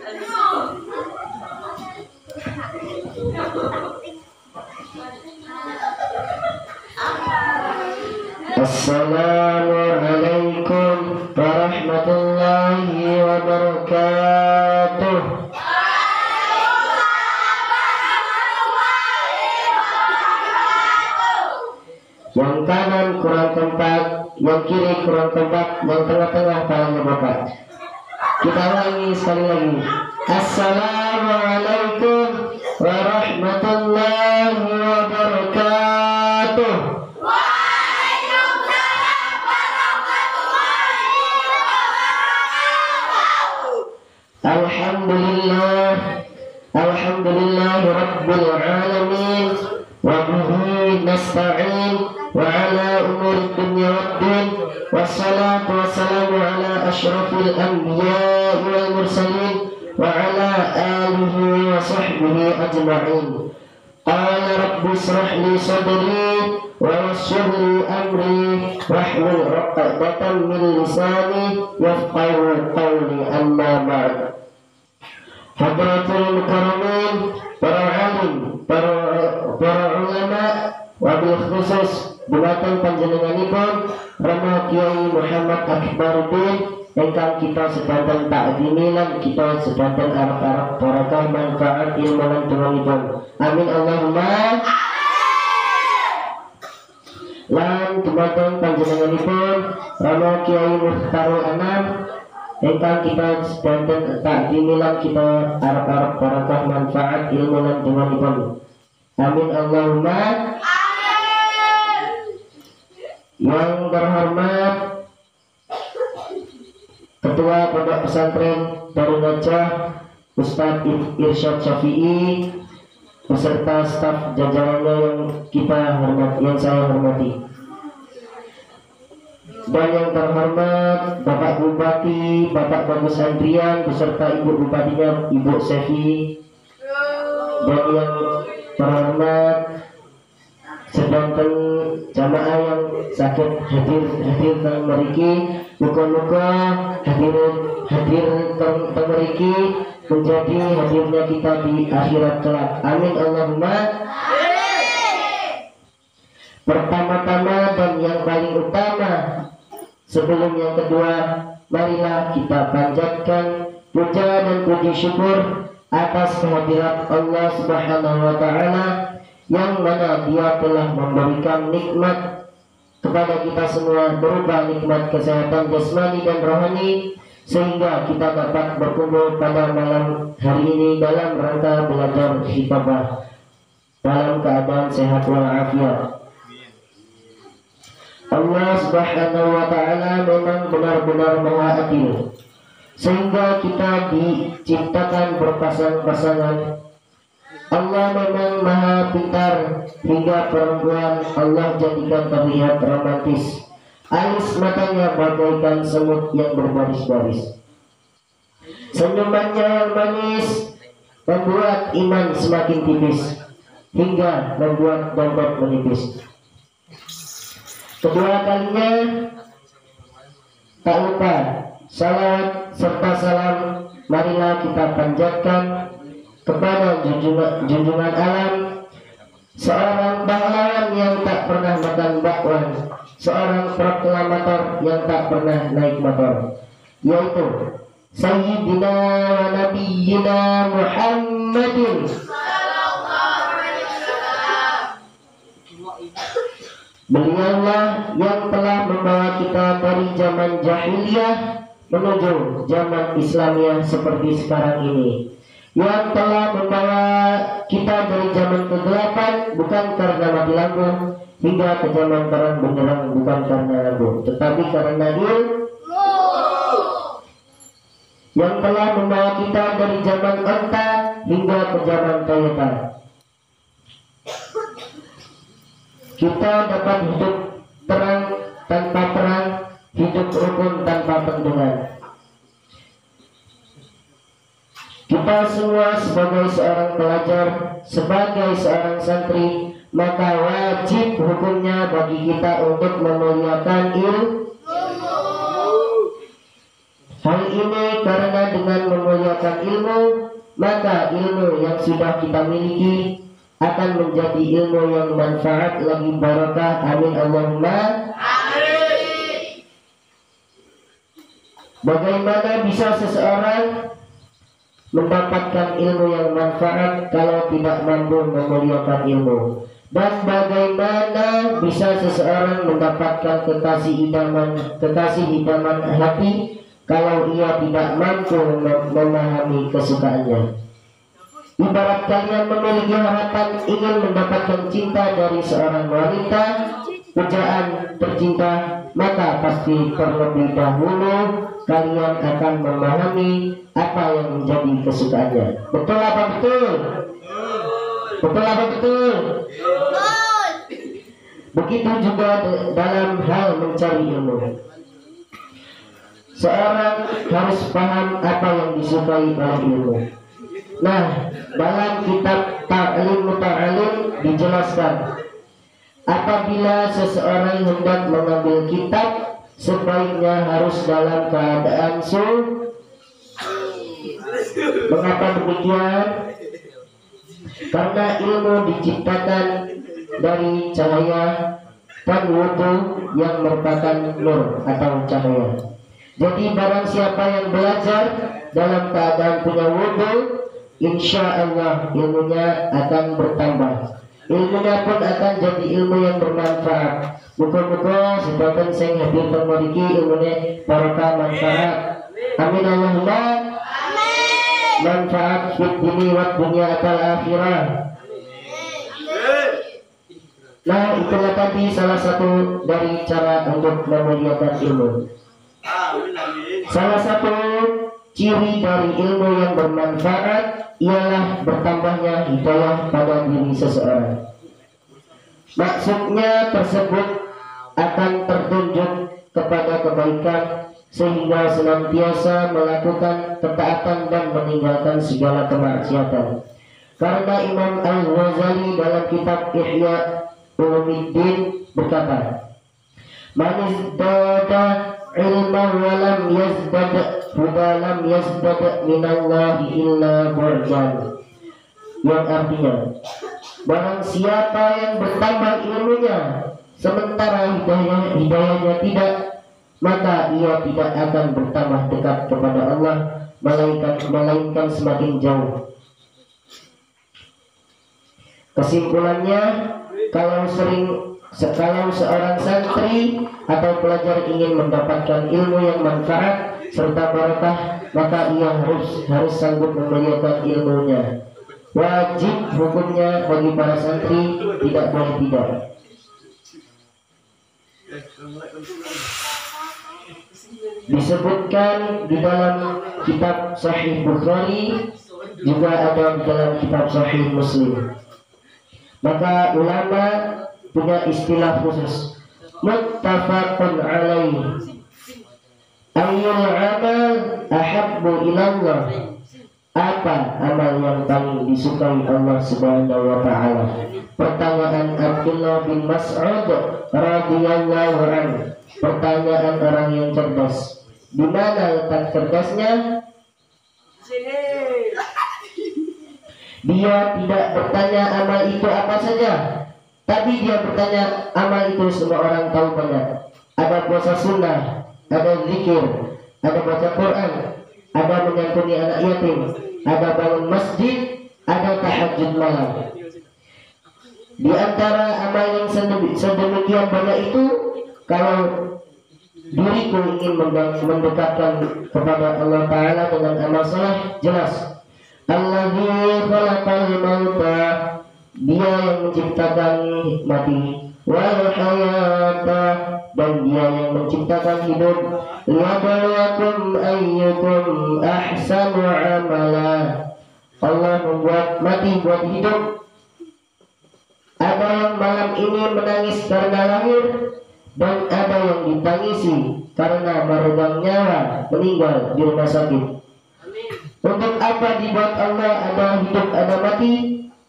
Assalamualaikum warahmatullahi wabarakatuh. Yang kanan kurang kompak, yang kiri kurang kompak, yang tengah-tengah palanya bapak. Kita ulangi sekali lagi. Assalamualaikum warahmatullahi wabarakatuh. Alhamdulillah rabbil alamin wa bihi nasta'in wa ala umuri dunya waddin wassalatu wassalamu ala asyrafil anbiya wal mursalin wa ala alihi wa sahbihi ajma'in. Qala rabbi israh li sadri wa yassir li amri wahlul 'uqdatam min lisani yafqahu qawli, amma ba'd. Hadratul mukarramin, para alim, para ulama, wabil khusus dumateng panjenenganipun Rama Kiai Muhammad Akbaruddin ingkang kita sedanten takdimi lan kita sedanten arep-arep barakah manfaat ilmu lan donganipun. Amin Allahumma. Lan dumateng panjenenganipun Rama Kiai Mukhtarul Anam ingkang kita sedanten takdimi lan kita arep-arep barakah manfaat ilmu lan donganipun. Amin Allahumma. Yang terhormat Ketua Pondok Pesantren Darun Najah Ustadz Irsyad Syafi'i beserta staf jajarannya yang saya hormati. Dan yang terhormat Bapak Bupati, Bapak Bagus Andrian beserta Ibu Bupatinya Ibu Sevi. Dan yang terhormat sedanten jamaah yang sakit hadir teng mriki, muga-muga hadir teng mriki menjadi hadirnya kita di akhirat kelak. Amin Allahumma. Pertama-tama dan yang paling utama sebelum yang kedua, marilah kita panjatkan puja dan puji syukur atas kehadirat Allah Subhanahu wa taala yang mana Dia telah memberikan nikmat kepada kita semua berupa nikmat kesehatan jasmani dan rohani sehingga kita dapat berkumpul pada malam hari ini dalam rangka belajar khitabah dalam keadaan sehat walafiat. Allah Subhanahu wa taala memang benar-benar Maha Adil sehingga kita diciptakan berpasang-pasangan. Allah memang Maha Pintar hingga perempuan Allah jadikan terlihat romantis. Alis matanya bagaikan semut yang berbaris-baris. Senyumannya yang manis membuat iman semakin tipis hingga membuat dompet menipis. Kedua kalinya tak lupa salawat serta salam marilah kita panjatkan kepada junjungan alam, seorang pahlawan yang tak pernah makan bakwan, seorang proklamator yang tak pernah naik motor, yaitu Sayyidina wa Nabiyyina Muhammadin. Beliaulah yang telah membawa kita dari zaman jahiliyah menuju zaman Islamiyah seperti sekarang ini, yang telah membawa kita dari zaman kegelapan bukan karena mati lampu hingga ke zaman terang benderang bukan karena lampu tetapi karena ilmu, yang telah membawa kita dari zaman onta hingga ke zaman Toyota. Kita dapat hidup terang tanpa perang, hidup rukun tanpa pentungan. Kita semua sebagai seorang pelajar, sebagai seorang santri, maka wajib hukumnya bagi kita untuk memuliakan ilmu. Hal ini karena dengan memuliakan ilmu, maka ilmu yang sudah kita miliki akan menjadi ilmu yang manfaat lagi barakah. Amin Allahumma amin. Bagaimana bisa seseorang mendapatkan ilmu yang manfaat kalau tidak mampu memuliakan ilmu? Dan bagaimana bisa seseorang mendapatkan kekasih idaman hati kalau ia tidak mampu memahami kesukaannya? Ibarat kalian memiliki harapan ingin mendapatkan cinta dari seorang wanita, pujaan tercinta, maka pasti terlebih dahulu kalian akan memahami apa yang menjadi kesukaannya. Betul apa betul? Betul apa betul? Begitu juga dalam hal mencari ilmu. Seorang harus paham apa yang disukai oleh ilmu. Nah, dalam kitab Ta'lim Muta'alim dijelaskan, apabila seseorang hendak mengambil kitab, sebaiknya harus dalam keadaan Mengapa demikian? Karena ilmu diciptakan dari cahaya dan wudu yang merupakan nur atau cahaya. Jadi barang siapa yang belajar dalam keadaan punya wudu, insya Allah ilmunya akan bertambah. Ilmunya pun akan jadi ilmu yang bermanfaat. Muka-muka sebabkan saya hadir termoriki ilmunya barokah manfaat. Amin Allahumma amin. Manfaat fit dini wa dunya atal akhirah. Nah, itulah tadi salah satu dari cara untuk memuliakan ilmu. Salah satu ciri dari ilmu yang bermanfaat ialah bertambahnya hidayah pada diri seseorang. Maksudnya tersebut akan tertunjuk kepada kebaikan sehingga senantiasa melakukan ketaatan dan meninggalkan segala kemaksiatan. Karena Imam Al-Ghazali dalam kitab Ihya Ulumuddin berkata, "Man izdada ilman wa lam yazdad huda lam yazdad minallahi illa burjan." Yang artinya, barang siapa yang bertambah ilmunya sementara hidayahnya tidak, maka ia tidak akan bertambah dekat kepada Allah, melainkan semakin jauh. Kesimpulannya, kalau seorang santri atau pelajar ingin mendapatkan ilmu yang manfaat serta barakah, maka ia harus sanggup memuliakan ilmunya. Wajib hukumnya bagi para santri, tidak boleh tidak. Disebutkan di dalam kitab Sahih Bukhari, juga ada di dalam kitab Sahih Muslim. Maka ulama punya istilah khusus, muttafaqun alaih. Ayyul amal ahabbu ilallah. Apa amal yang paling disukai Allah Subhanahu wa taala? Pertanyaan Abdullah bin Mas'ud radhiyallahu anhu. Pertanyaan orang yang cerdas. Di mana letak cerdasnya? Dia tidak bertanya amal itu apa saja, tapi dia bertanya amal itu semua orang tahu banyak. Ada puasa sunnah, ada zikir, ada baca Quran, ada menyantuni anak yatim, ada bangun masjid, ada tahajud malam. Di antara amal yang sedemikian banyak itu, kalau diriku ingin mendekatkan kepada Allah Ta'ala dengan amal saleh, jelas Alladzi khalaqal mauta, dia yang menciptakan mati, wal hayata, dan dia yang menciptakan hidup, liyabluwakum ayyukum ahsanu amala. Allah membuat mati buat hidup. Ada yang malam ini menangis karena lahir, dan ada yang ditangisi karena meregang nyawa, meninggal di rumah sakit. Untuk apa dibuat Allah? Ada hidup, ada mati,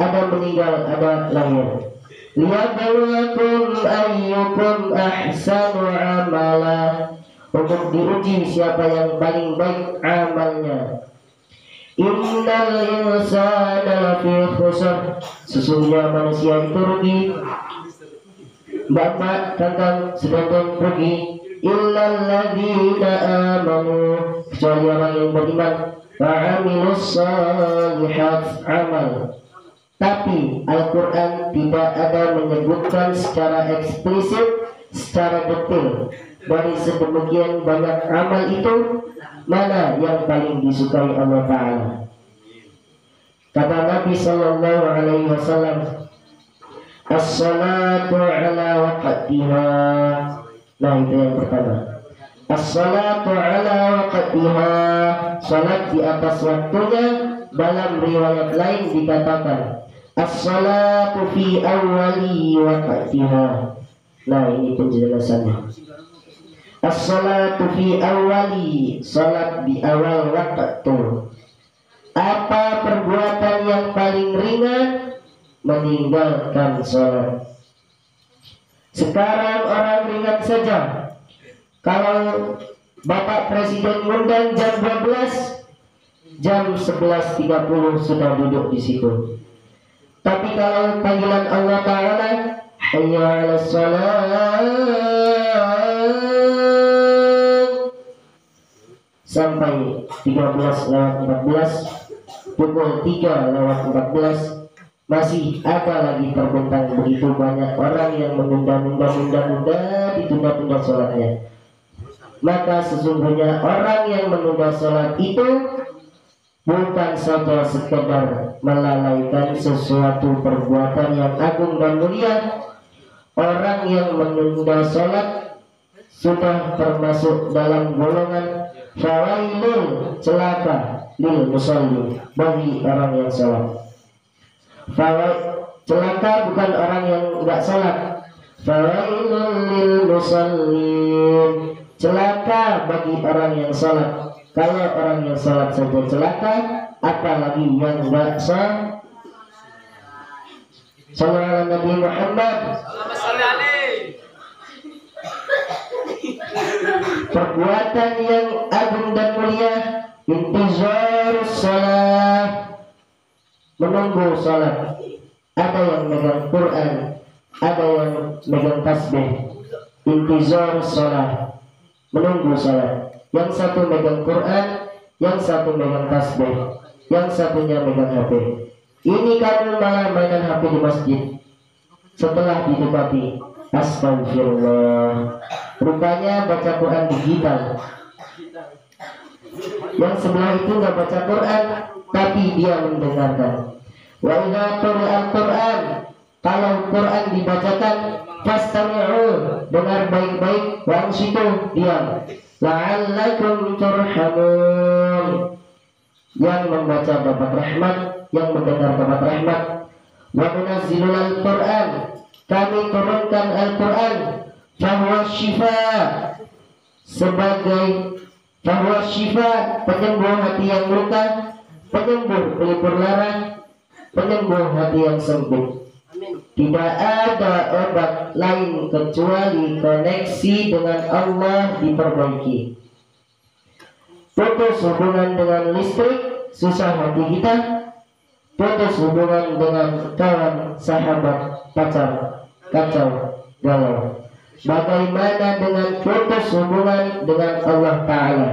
ada meninggal, ada lahir. Liyabluwakum ayyukum ahsanu amala. untuk diuji siapa yang paling baik amalnya. Innal insana lafi khusr, sesungguhnya manusia itu rugi. Bapak tentang sedangkan rugi. Illal ladzina amanu, kecuali orang yang beriman, wa'amilus shalihat, amal. Tapi Al-Quran tidak ada menyebutkan secara eksplisit, secara detail dari sedemikian banyak amal itu mana yang paling disukai Allah Ta'ala. Kata Nabi Sallallahu Alaihi Wasallam, as-salatu ala waqtiha. Nah, itu yang pertama, as-salatu ala waqtiha, salat di atas waktunya. Dalam riwayat lain dikatakan as-salatu fi awwali waqtiha. Nah, ini penjelasannya. As-salatu fi awwali, salat di awal waktu. Apa perbuatan yang paling ringan? Meninggalkan salat. Sekarang orang ringan saja. Kalau Bapak Presiden ngundang jam 12, jam 11.30 sudah duduk di situ. Tapi kalau panggilan Allah Ta'ala, hayya 'alas shalah, sampai 13:14, pukul 3:14, masih ada lagi terbentang begitu banyak orang yang menunda-nunda ditunda-tunda sholatnya. Maka sesungguhnya orang yang menunda sholat itu bukan saja sekedar melalaikan sesuatu perbuatan yang agung dan mulia. Orang yang menunda sholat sudah termasuk dalam golongan fawailul, celaka, lil musalli, bagi orang yang sholat. Celaka bukan orang yang enggak sholat. Fawailul lil musallin, celaka bagi orang yang sholat. Kalau orang yang sholat saja celaka, apalagi yang enggak sholat. Sallallahu Nabi Muhammad. Perbuatan yang agung dan mulia, intizarus sholat, menunggu sholat. Ada yang megang Quran, ada yang megang tasbih. Intizarus sholat, menunggu sholat. Yang satu megang Quran, yang satu megang tasbih, yang satunya megang HP. Ini kamu malah mainan HP di masjid. Setelah didekati, astagfirullah, rupanya baca Quran digital. Yang sebelah itu nggak baca Quran, tapi dia mendengarkan. Wa idza quri'al Quran, kalau Quran dibacakan, fastami'u, dengar baik-baik, wa ansitu, diam. La'allakum turhamun, yang membaca dapat rahmat, yang mendengar dapat rahmat. Wa nunazzilul Al-Quran, kami turunkan Al-Quran, fahuwa syifa, sebagai fahuwa syifa, penyembuh hati yang luka, penyembuh pelipur lara, penyembuh hati yang sempit. Tidak ada obat lain kecuali koneksi dengan Allah diperbaiki. Putus hubungan dengan listrik, susah hati kita. Putus hubungan dengan kawan, sahabat, pacar, kacau, galau. Bagaimana dengan putus hubungan dengan Allah Ta'ala?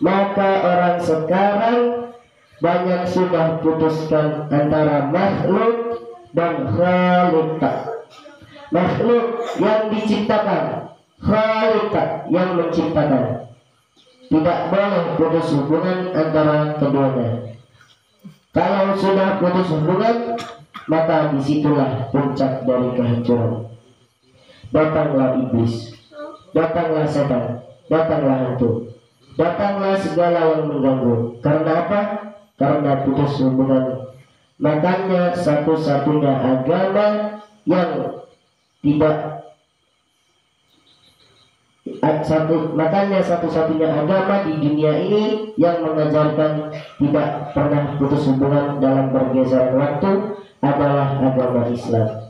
Maka orang sekarang banyak sudah putuskan antara makhluk dan Khaliq. Makhluk yang diciptakan, Khaliq yang menciptakan. Tidak boleh putus hubungan antara keduanya. Kalau sudah putus hubungan, maka disitulah puncak dari kehancuran. Datanglah iblis, datanglah setan, datanglah hantu, datanglah segala yang mengganggu. Karena apa? Karena putus hubungan. Makanya satu-satunya agama yang tidak makanya satu-satunya agama di dunia ini yang mengajarkan tidak pernah putus hubungan dalam pergeseran waktu adalah agama Islam.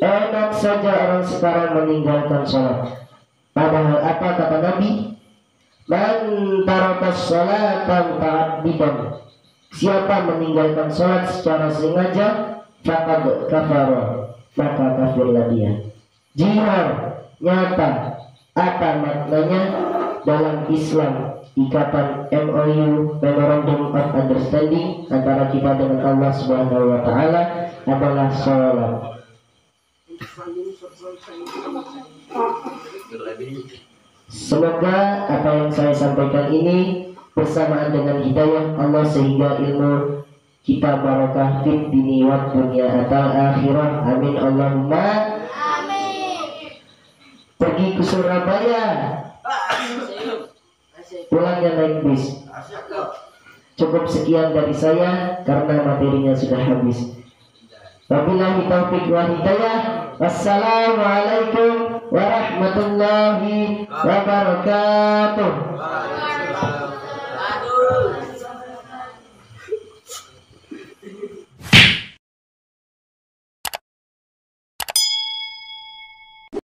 Enak saja orang sekarang meninggalkan sholat. Padahal apa kata Nabi? Man tarakas sholatan ta'abbidan, siapa meninggalkan sholat secara sengaja, faqad kafara, maka kafirlah dia. Jihar, nyata. Apa maknanya dalam Islam? Ikatan MOU, Memorandum of Understanding, antara kita dengan Allah Subhanahu wa Ta'ala adalah sholat. Semoga apa yang saya sampaikan ini bersamaan dengan hidayah Allah sehingga ilmu kita barokah fid dini wa dunya atal akhirah. Amin Allahumma amin. Pergi ke Surabaya, pulangnya naik bis. Cukup sekian dari saya karena materinya sudah habis. Wabillahi taufiq wal hidayah. Wassalamualaikum warahmatullahi wabarakatuh.